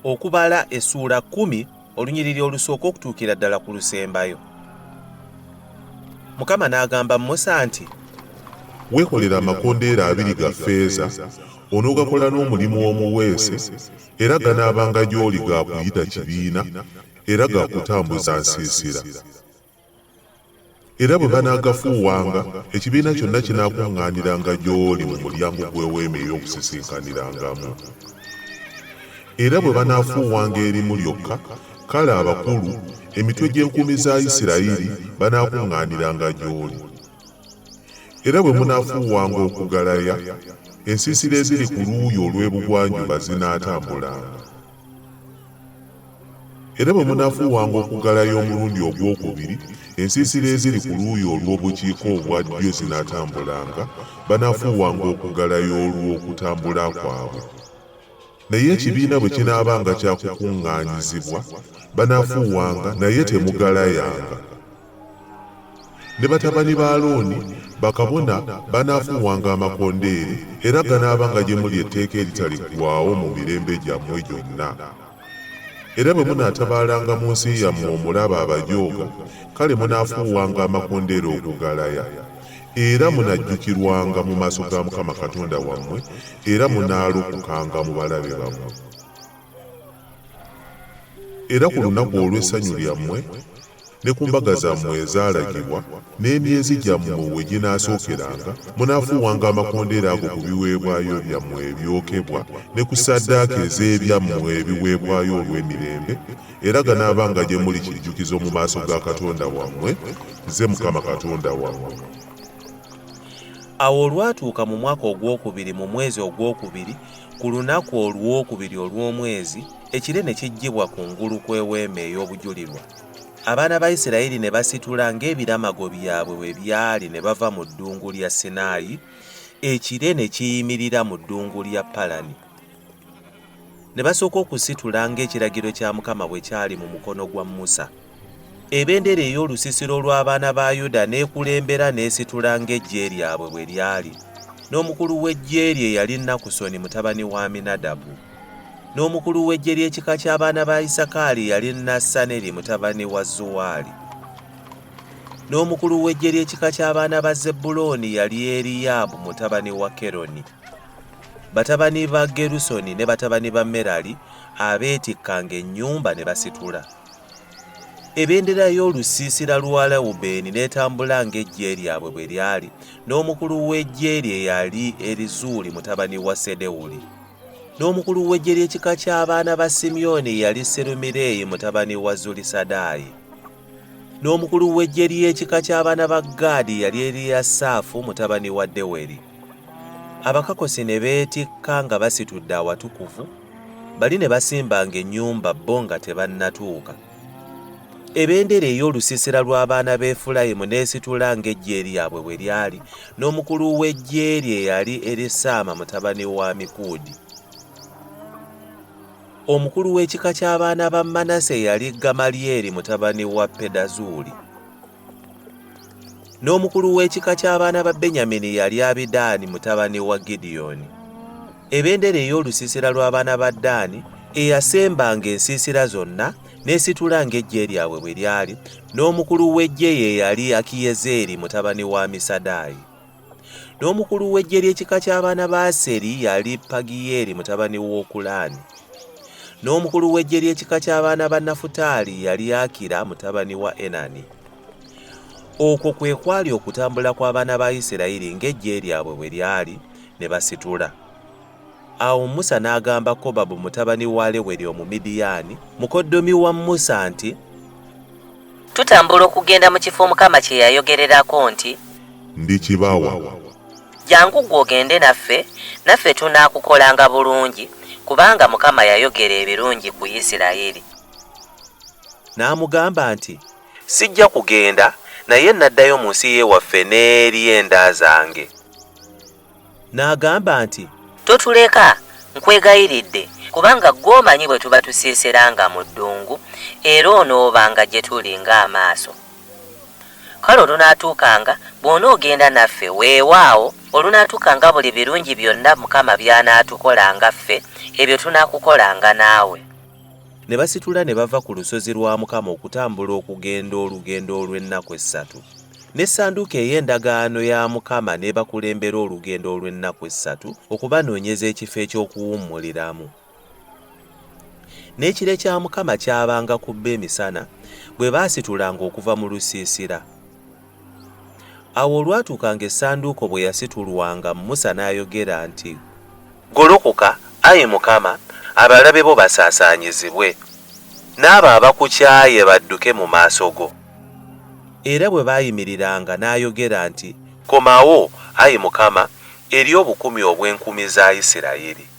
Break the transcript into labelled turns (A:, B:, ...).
A: okubala essuula 10 olunyiriri olusooka okutuukira ddala ku lusembayo. Mukama n'agamba Musa nti,
B: weekolera amakondeera 2 ga ffeeza, onoogakola n'omulimu omuweese, era ganaabanga gy'oli ga kuyita kibiina, era ga kutambuza nsiisira. Era bwe banaagafuuwanga, ekibiina kyonna kinaakuŋŋaaniranga gy'oli mu mulyango gw'eweema ey'okusisinkanirangamo. Era bwe banaafuuwanga erimu lyokka, kale abakulu, emitwe gy'enkumi za Isirayiri banaakuŋŋaaniranga gy'oli. Era bwe munaafuuwanga okugalaya, ensiisira eziri ku luuyi olw'ebugwanjuba zinaatambulanga. Era bwe munaafuuwanga okugalaya omulundi ogwokubiri, ensiisira eziri ku luuyi olw'obukiika obwa ddyo zinaatambulanga, banaafuuwanga okugalaya olw'okutambula kwabwe. Naye ekibiina bwe kinaabanga kyakukuŋŋaanyizibwa, banaafuuwanga naye temugalayanga. Ne batabani ba Alooni, bakabona banaafuuwanga amakondeere, era ganaabanga gye muli etteeka eritaliggwaawo mu mirembe gyammwe gyonna. Era bwe munaatabaalanga mu nsi yammwe omulaba abajooga, kale munaafuuwanga amakondeere okugalaya. Era munajjukirwanga mu maaso ga Mukama Katonda wammwe, era munaalokokanga mu balabe bammwe. Era ku lunaku olw'essanyu lyammwe, ne ku mbaga zammwe ezaalagibwa, n'emyezi gyammwe we ginaasookeranga, munaafuuwanga amakondeere ago ku biweebwayo byammwe ebyokebwa, ne ku ssaddaaka ez'ebyammwe ebiweebwayo olw'emirembe, era ganaabanga gye muli kijjukizo mu maaso ga Katonda wammwe, nze Mukama Katonda wammwe.
A: Awo olwatuuka mu mwaka ogwokubiri mu mwezi ogwokubiri, ku lunaku olwokubiri olw'omwezi, ekire ne kiggyibwa kungulu kw'eweema ey'obujulirwa. Abaana ba Isirayiri ne basitula ng'ebiramago byabwe bwe byali ne bava mu ddungu lya Sinaayi, ekire ne kiyimirira mu ddungu lya Palani. Ne basooka okusitula ng'ekiragiro kya Mukama bwe kyali mu mukono gwa Musa. Ebendera ey'olusiisira lw'abaana ba Yuda n'ekulembera n'esitula ng'eggye lyabwe bwe lyali. N'omukulu w'eggye lye yali Nakusoni mutabani wa Aminadabu. N'omukulu w'eggye ly'ekika ky'abaana ba Isakaali yali Nasaneri mutabani wa Zuwaali. N'omukulu w'eggye ly'ekika ky'abaana ba Zebbulooni yali Eriyaabu mutabani wa Keroni. Batabani ba Gerusoni ne batabani ba Merali abeetikkanga ennyumba ne basitula. Ebendera y'olusiisira lwa Lewubeeni n'etambula ng'eggye lyabwe bwe lyali, n'omukulu w'eggye lye yali Erizuuli mutabani wa Sedewuli. N'omukulu w'eggye ly'ekika ky'abaana ba Simyoni yali Serumireeyi mutabani wa Zulisadaayi. N'omukulu w'eggye ly'ekika ky'abaana ba Gaadi yali Eriyasaafu mutabani wa Deweri. Abakakosi ne beetikka nga basitudde awatukuvu, bali ne basimbanga ennyumba bo nga tebannatuuka. Ebendera ey'olusiisira lw'abaana b'Efulayimu n'esitula ng'eggye lyabwe bwe lyali, n'omukulu w'eggye lye yali Erisaama mutabani wa Mikuudi. Omukulu w'ekika ky'abaana ba Manase yali Gamalyeri mutabani wa Pedazuuli. N'omukulu w'ekika ky'abaana ba Benyamini yali Abidaani mutabani wa Gidyoni. Ebendera ey'olusiisira lw'abaana ba Ddaani eyasembanga ensiisira zonna n'esitula ng'eggye lyabwe bwe lyali, n'omukulu w'eggye ye yali Akiyezeeri mutabani wa Amisadaayi. N'omukulu w'eggye ly'ekika ky'abaana ba Aseri yali Pagiyeeri mutabani w'Okulaani. N'omukulu w'eggye ly'ekika ky'abaana ba Nafutaali yali Akira mutabani wa Enani. Okwo kwe kwali okutambula kw'abaana ba Isirayiri ng'eggye lyabwe bwe lyali, ne basitula. Awo Musa n'agamba Kobabu mutabani wa Leweri Omumidiyaani, mukoddomi wa Musa nti,
C: tutambula okugenda mu kifo Mukama kye yayogererako nti,
B: ndikibawa.
C: Jangu gw'ogende naffe tunaakukolanga bulungi, kubanga Mukama yayogera ebirungi ku Isirayiri.
A: N'amugamba nti, sijja kugenda, naye naddayo mu nsi y'ewaffe n'eri enda zange. N'agamba nti,
C: totuleka, nkwegayiridde, kubanga gw'omanyi bwe tuba tusiiseranga mu ddungu, era onoobanga gye tuli ng'amaaso. Kale olunaatuukanga, bw'onoogenda naffe, weewaawo olunaatuukanga buli birungi byonna Mukama by'anaatukolanga ffe, ebyo tunaakukolanga naawe.
A: ne basitula ne bava ku lusozi lwa Mukama okutambula okugenda olugendo olw'ennaku 3. N'essanduuko ey'endagaano ya Mukama n'ebakulembera olugendo olw'ennaku 3 okubanoonyeza ekifo eky'okuwummuliramu. N'ekire kya Mukama kyabanga ku bbo emisana bwe baasitulanga okuva mu lusiisira. Awo olwatuukanga essanduuko bwe yasitulwanga, Musa n'ayogera nti, "Golokoka, Ayi Mukama, abalabe bo basaasaanyizibwe, n'abo abakukyaye badduke mu maaso go." Era bwe baayimiriranga n'ayogera nti, "Komawo, Ayi Mukama, eri obukumi obw'enkumi za Isirayiri."